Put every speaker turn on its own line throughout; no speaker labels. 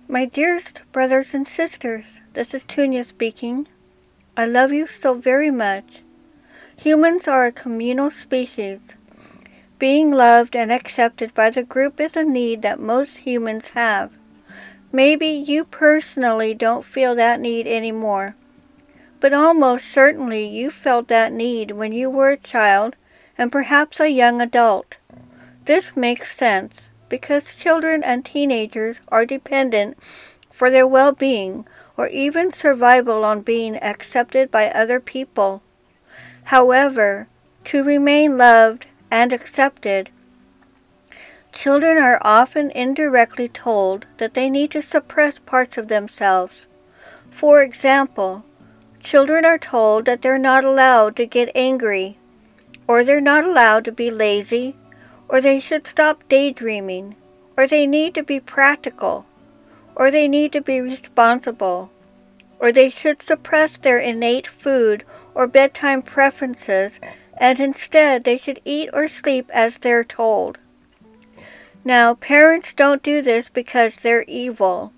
My dearest brothers and sisters, this is Tunia speaking. I love you so very much. Humans are a communal species. Being loved and accepted by the group is a need that most humans have. Maybe you personally don't feel that need anymore, but almost certainly you felt that need when you were a child and perhaps a young adult. This makes sense because children and teenagers are dependent for their well-being or even survival on being accepted by other people. However, to remain loved and accepted, children are often indirectly told that they need to suppress parts of themselves. For example, children are told that they're not allowed to get angry, or they're not allowed to be lazy, or they should stop daydreaming, or they need to be practical, or they need to be responsible, or they should suppress their innate food or bedtime preferences, and instead they should eat or sleep as they're told. Now, parents don't do this because they're evil.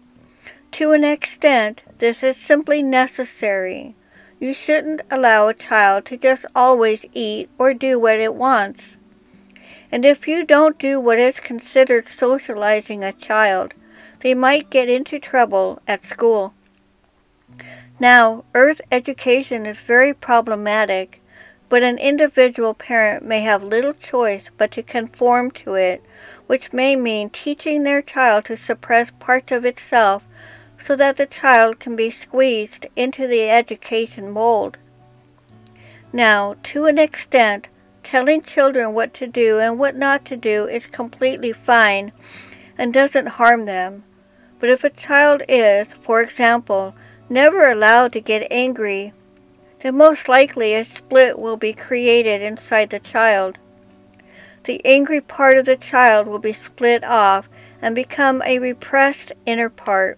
To an extent, this is simply necessary. You shouldn't allow a child to just always eat or do what it wants. And if you don't do what is considered socializing a child, they might get into trouble at school. Now, Earth education is very problematic, but an individual parent may have little choice but to conform to it, which may mean teaching their child to suppress parts of itself so that the child can be squeezed into the education mold. Now, to an extent, telling children what to do and what not to do is completely fine and doesn't harm them. But if a child is, for example, never allowed to get angry, then most likely a split will be created inside the child. The angry part of the child will be split off and become a repressed inner part.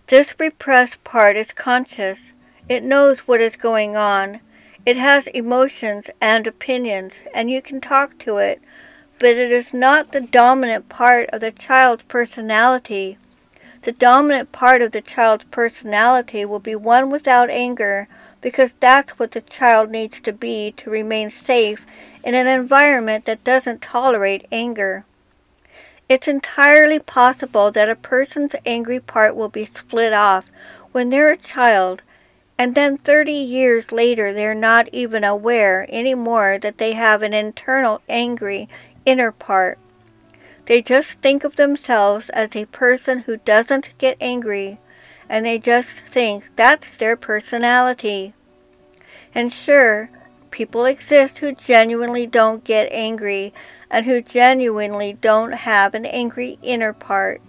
This repressed part is conscious. It knows what is going on. It has emotions and opinions, and you can talk to it, but it is not the dominant part of the child's personality. The dominant part of the child's personality will be one without anger, because that's what the child needs to be to remain safe in an environment that doesn't tolerate anger. It's entirely possible that a person's angry part will be split off when they're a child, and then 30 years later they're not even aware anymore that they have an internal angry inner part. They just think of themselves as a person who doesn't get angry, and they just think that's their personality. And sure, people exist who genuinely don't get angry and who genuinely don't have an angry inner part.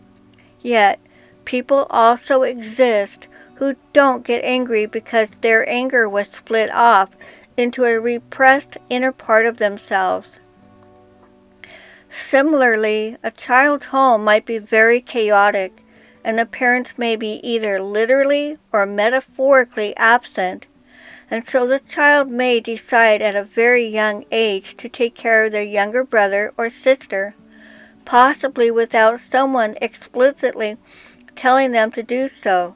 Yet, people also exist who don't get angry because their anger was split off into a repressed inner part of themselves. Similarly, a child's home might be very chaotic, and the parents may be either literally or metaphorically absent, and so the child may decide at a very young age to take care of their younger brother or sister, possibly without someone explicitly telling them to do so.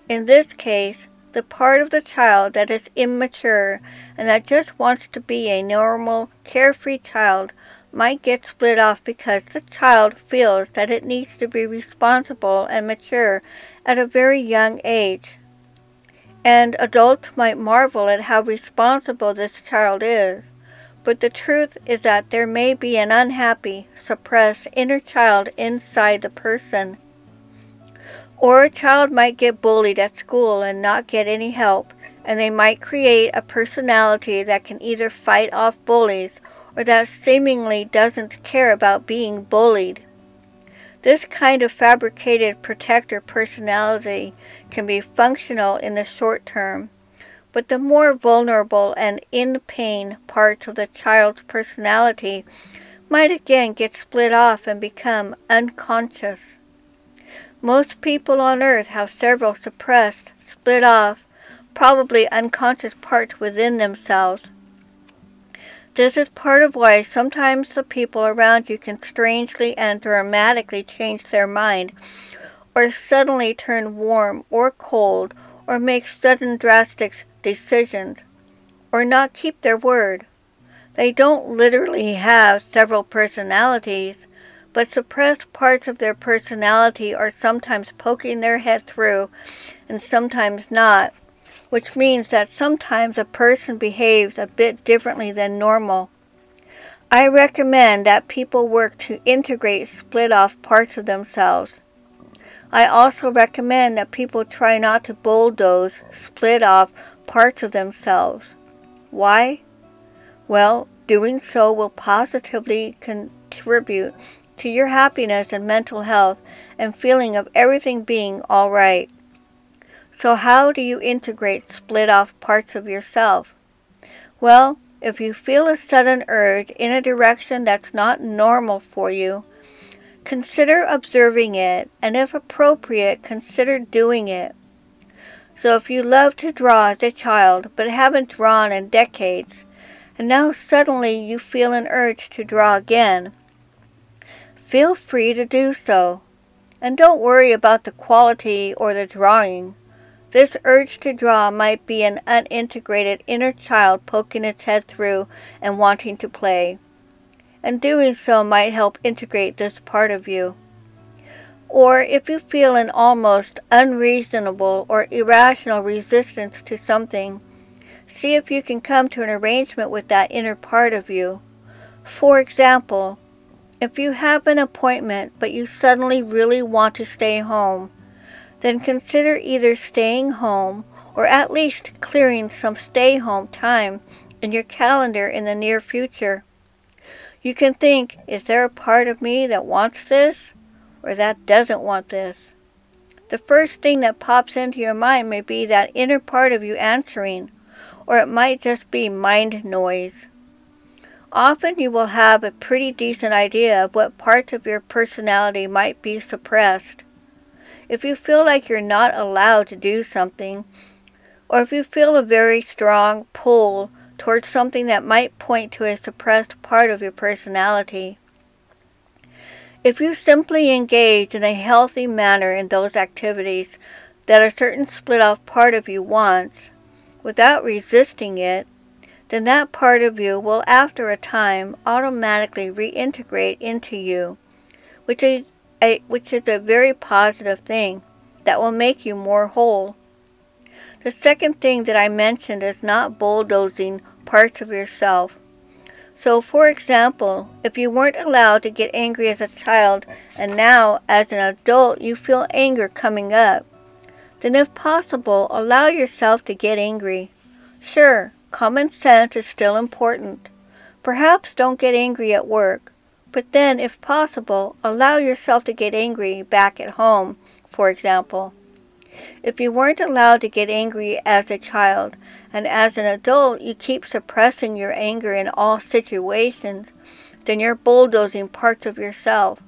In this case, the part of the child that is immature and that just wants to be a normal, carefree child might get split off because the child feels that it needs to be responsible and mature at a very young age. And adults might marvel at how responsible this child is, but the truth is that there may be an unhappy, suppressed inner child inside the person. Or a child might get bullied at school and not get any help, and they might create a personality that can either fight off bullies or that seemingly doesn't care about being bullied. This kind of fabricated protector personality can be functional in the short term, but the more vulnerable and in pain parts of the child's personality might again get split off and become unconscious. Most people on Earth have several suppressed, split off, probably unconscious parts within themselves. This is part of why sometimes the people around you can strangely and dramatically change their mind, or suddenly turn warm or cold, or make sudden drastic decisions, or not keep their word. They don't literally have several personalities, but suppressed parts of their personality are sometimes poking their head through and sometimes not, which means that sometimes a person behaves a bit differently than normal. I recommend that people work to integrate split-off parts of themselves. I also recommend that people try not to bulldoze split-off parts of themselves. Why? Well, doing so will positively contribute to your happiness and mental health and feeling of everything being all right. So how do you integrate split-off parts of yourself? Well, if you feel a sudden urge in a direction that's not normal for you, consider observing it, and if appropriate, consider doing it. So if you loved to draw as a child but haven't drawn in decades, and now suddenly you feel an urge to draw again, feel free to do so. And don't worry about the quality or the drawing. This urge to draw might be an unintegrated inner child poking its head through and wanting to play. And doing so might help integrate this part of you. Or if you feel an almost unreasonable or irrational resistance to something, see if you can come to an arrangement with that inner part of you. For example, if you have an appointment but you suddenly really want to stay home, then consider either staying home or at least clearing some stay-home time in your calendar in the near future. You can think, is there a part of me that wants this or that doesn't want this? The first thing that pops into your mind may be that inner part of you answering, or it might just be mind noise. Often you will have a pretty decent idea of what parts of your personality might be suppressed. If you feel like you're not allowed to do something, or if you feel a very strong pull towards something that might point to a suppressed part of your personality. If you simply engage in a healthy manner in those activities that a certain split-off part of you wants, without resisting it, then that part of you will after a time automatically reintegrate into you, which is a very positive thing that will make you more whole. The second thing that I mentioned is not bulldozing parts of yourself. So, for example, if you weren't allowed to get angry as a child and now as an adult you feel anger coming up, then if possible, allow yourself to get angry. Sure, common sense is still important. Perhaps don't get angry at work, but then, if possible, allow yourself to get angry back at home, for example. If you weren't allowed to get angry as a child, and as an adult you keep suppressing your anger in all situations, then you're bulldozing parts of yourself.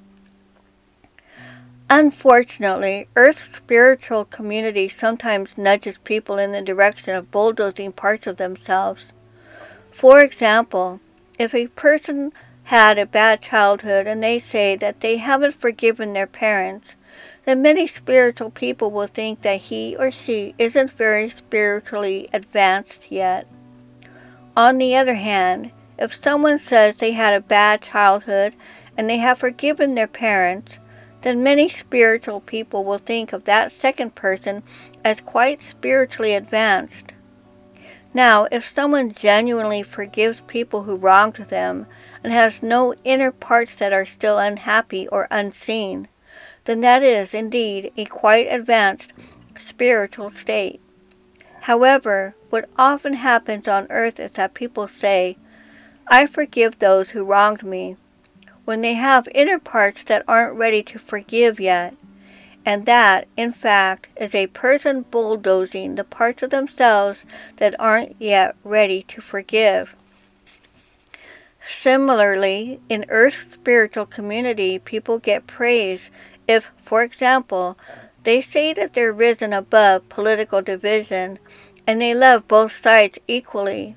Unfortunately, Earth's spiritual community sometimes nudges people in the direction of bulldozing parts of themselves. For example, if a person had a bad childhood and they say that they haven't forgiven their parents, then many spiritual people will think that he or she isn't very spiritually advanced yet. On the other hand, if someone says they had a bad childhood and they have forgiven their parents, then many spiritual people will think of that second person as quite spiritually advanced. Now, if someone genuinely forgives people who wronged them and has no inner parts that are still unhappy or unseen, then that is indeed a quite advanced spiritual state. However, what often happens on earth is that people say, I forgive those who wronged me, when they have inner parts that aren't ready to forgive yet, and that, in fact, is a person bulldozing the parts of themselves that aren't yet ready to forgive. Similarly, in Earth's spiritual community, people get praise if, for example, they say that they're risen above political division and they love both sides equally.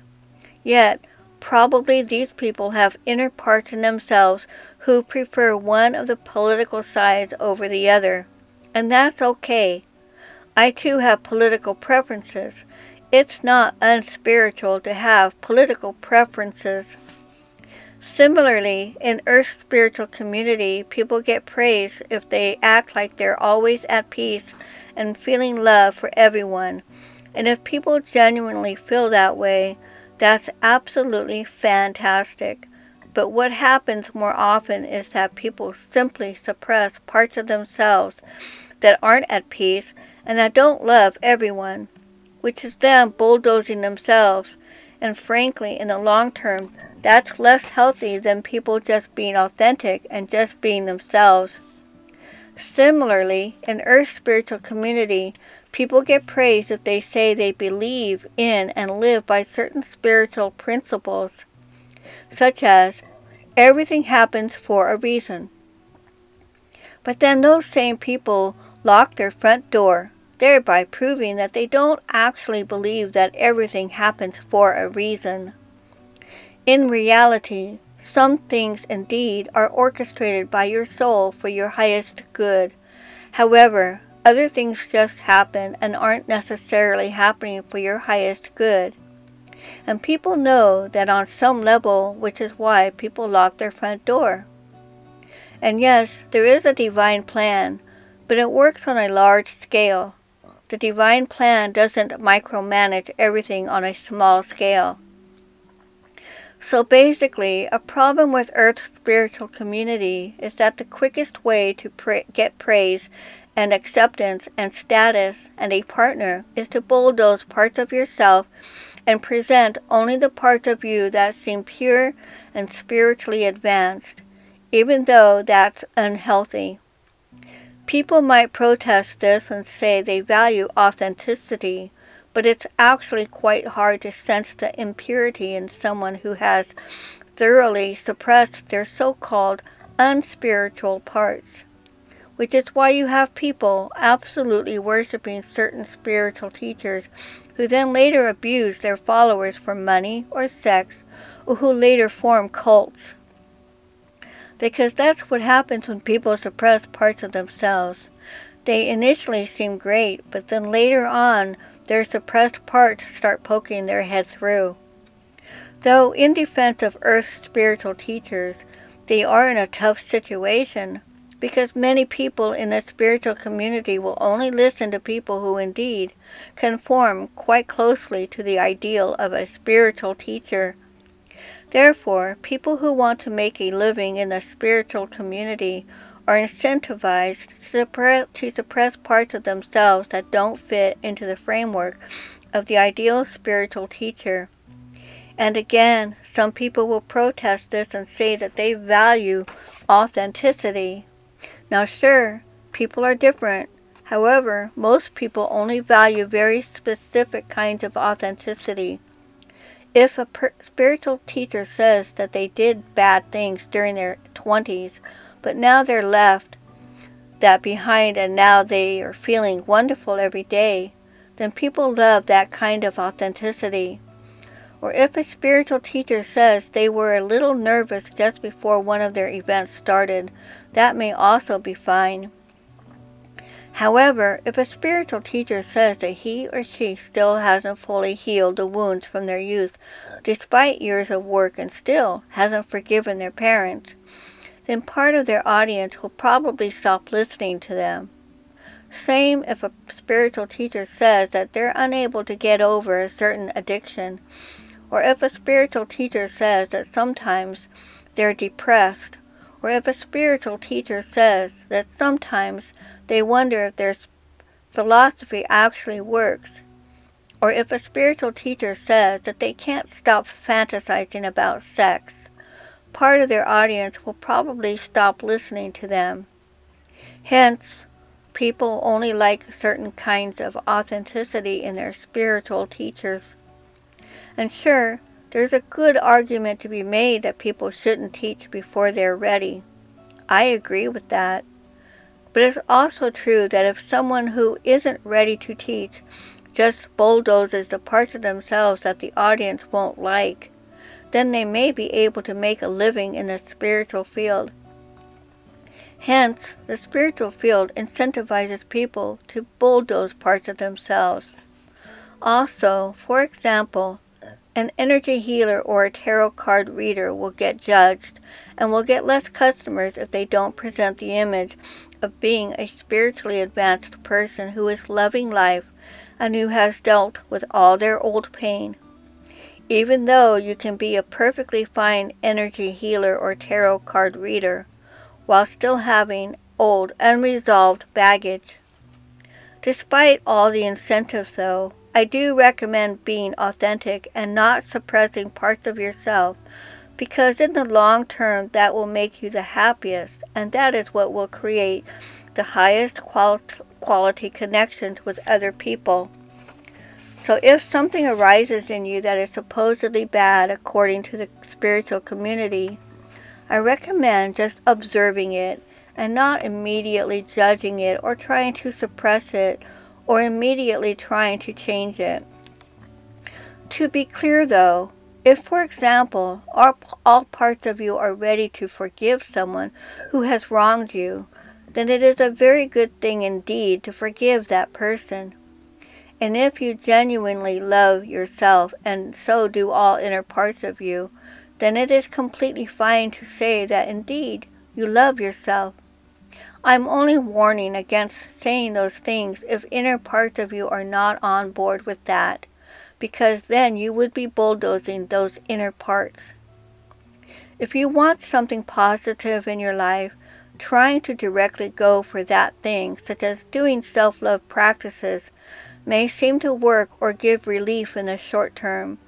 Yet, probably these people have inner parts in themselves who prefer one of the political sides over the other. And that's okay. I too have political preferences. It's not unspiritual to have political preferences. Similarly, in Earth's spiritual community, people get praise if they act like they're always at peace and feeling love for everyone. And if people genuinely feel that way, that's absolutely fantastic. But what happens more often is that people simply suppress parts of themselves that aren't at peace and that don't love everyone, which is them bulldozing themselves. And frankly, in the long term, that's less healthy than people just being authentic and just being themselves. Similarly, in Earth's spiritual community, people get praised if they say they believe in and live by certain spiritual principles, such as, everything happens for a reason. But then those same people lock their front door, thereby proving that they don't actually believe that everything happens for a reason. In reality, some things indeed are orchestrated by your soul for your highest good. However, other things just happen and aren't necessarily happening for your highest good. And people know that on some level, which is why people lock their front door. And yes, there is a divine plan, but it works on a large scale. The divine plan doesn't micromanage everything on a small scale. So basically, a problem with Earth's spiritual community is that the quickest way to get praise and acceptance and status and a partner is to bulldoze parts of yourself and present only the parts of you that seem pure and spiritually advanced, even though that's unhealthy. People might protest this and say they value authenticity, but it's actually quite hard to sense the impurity in someone who has thoroughly suppressed their so-called unspiritual parts, which is why you have people absolutely worshiping certain spiritual teachers who then later abuse their followers for money or sex, or who later form cults. Because that's what happens when people suppress parts of themselves. They initially seem great, but then later on, their suppressed parts start poking their head through. Though in defense of Earth's spiritual teachers, they are in a tough situation, because many people in the spiritual community will only listen to people who indeed conform quite closely to the ideal of a spiritual teacher. Therefore, people who want to make a living in the spiritual community are incentivized to suppress parts of themselves that don't fit into the framework of the ideal spiritual teacher. And again, some people will protest this and say that they value authenticity. Now sure, people are different. However, most people only value very specific kinds of authenticity. If a spiritual teacher says that they did bad things during their 20s, but now they're left that behind and now they are feeling wonderful every day, then people love that kind of authenticity. Or if a spiritual teacher says they were a little nervous just before one of their events started, that may also be fine. However, if a spiritual teacher says that he or she still hasn't fully healed the wounds from their youth, despite years of work, and still hasn't forgiven their parents, then part of their audience will probably stop listening to them. Same if a spiritual teacher says that they're unable to get over a certain addiction, or if a spiritual teacher says that sometimes they're depressed, or if a spiritual teacher says that sometimes they wonder if their philosophy actually works, or if a spiritual teacher says that they can't stop fantasizing about sex, part of their audience will probably stop listening to them. Hence, people only like certain kinds of authenticity in their spiritual teachers. And sure, there's a good argument to be made that people shouldn't teach before they're ready. I agree with that. But it's also true that if someone who isn't ready to teach just bulldozes the parts of themselves that the audience won't like, then they may be able to make a living in the spiritual field. Hence, the spiritual field incentivizes people to bulldoze parts of themselves. Also, for example, an energy healer or a tarot card reader will get judged and will get less customers if they don't present the image of being a spiritually advanced person who is loving life and who has dealt with all their old pain. Even though you can be a perfectly fine energy healer or tarot card reader while still having old unresolved baggage. Despite all the incentives, though, I do recommend being authentic and not suppressing parts of yourself, because in the long term that will make you the happiest, and that is what will create the highest quality connections with other people. So if something arises in you that is supposedly bad according to the spiritual community, I recommend just observing it and not immediately judging it or trying to suppress it or immediately trying to change it. To be clear though, if for example all parts of you are ready to forgive someone who has wronged you, then it is a very good thing indeed to forgive that person. And if you genuinely love yourself and so do all inner parts of you, then it is completely fine to say that indeed you love yourself. I'm only warning against saying those things if inner parts of you are not on board with that, because then you would be bulldozing those inner parts. If you want something positive in your life, trying to directly go for that thing, such as doing self-love practices, may seem to work or give relief in the short term,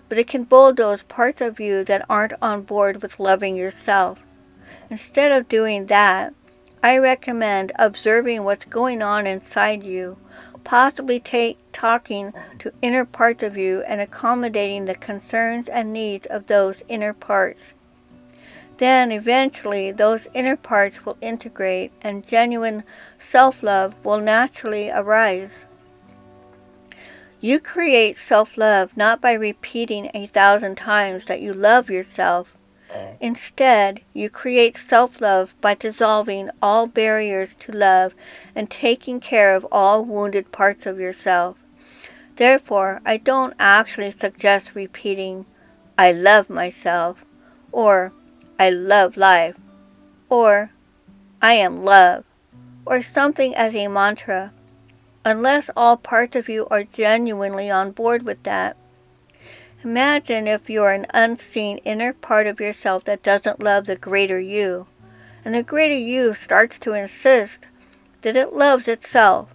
but it can bulldoze parts of you that aren't on board with loving yourself. Instead of doing that, I recommend observing what's going on inside you, possibly talking to inner parts of you and accommodating the concerns and needs of those inner parts. Then eventually those inner parts will integrate and genuine self-love will naturally arise. You create self-love not by repeating 1,000 times that you love yourself. Instead, you create self-love by dissolving all barriers to love and taking care of all wounded parts of yourself. Therefore, I don't actually suggest repeating, I love myself, or I love life, or I am love, or something as a mantra, unless all parts of you are genuinely on board with that. Imagine if you are an unseen inner part of yourself that doesn't love the greater you, and the greater you starts to insist that it loves itself,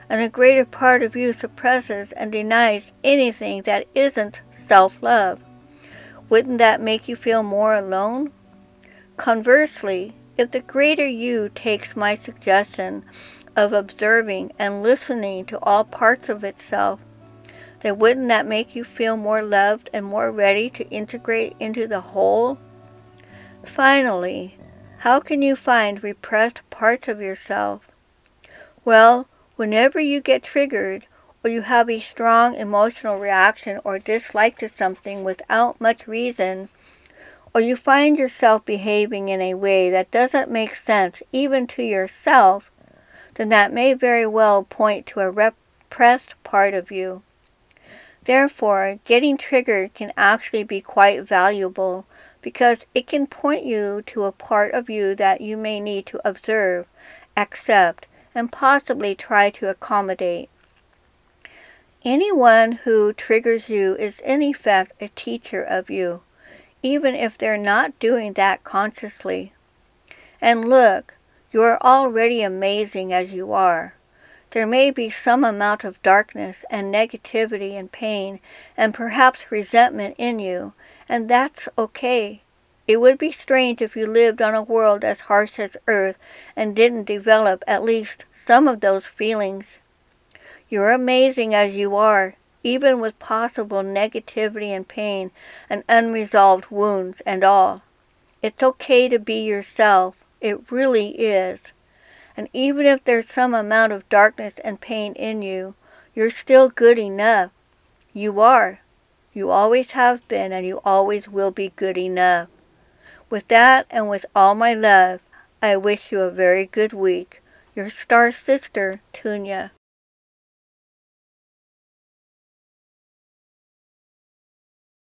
and the greater part of you suppresses and denies anything that isn't self-love. Wouldn't that make you feel more alone? Conversely, if the greater you takes my suggestion of observing and listening to all parts of itself, then wouldn't that make you feel more loved and more ready to integrate into the whole? Finally, how can you find repressed parts of yourself? Well, whenever you get triggered, or you have a strong emotional reaction or dislike to something without much reason, or you find yourself behaving in a way that doesn't make sense even to yourself, then that may very well point to a repressed part of you. Therefore, getting triggered can actually be quite valuable because it can point you to a part of you that you may need to observe, accept, and possibly try to accommodate. Anyone who triggers you is in effect a teacher of you, even if they're not doing that consciously. And look, you are already amazing as you are. There may be some amount of darkness and negativity and pain and perhaps resentment in you, and that's okay. It would be strange if you lived on a world as harsh as Earth and didn't develop at least some of those feelings. You're amazing as you are, even with possible negativity and pain and unresolved wounds and all. It's okay to be yourself. It really is. And even if there's some amount of darkness and pain in you, you're still good enough. You are. You always have been, and you always will be good enough. With that, and with all my love, I wish you a very good week. Your star sister, Tunia.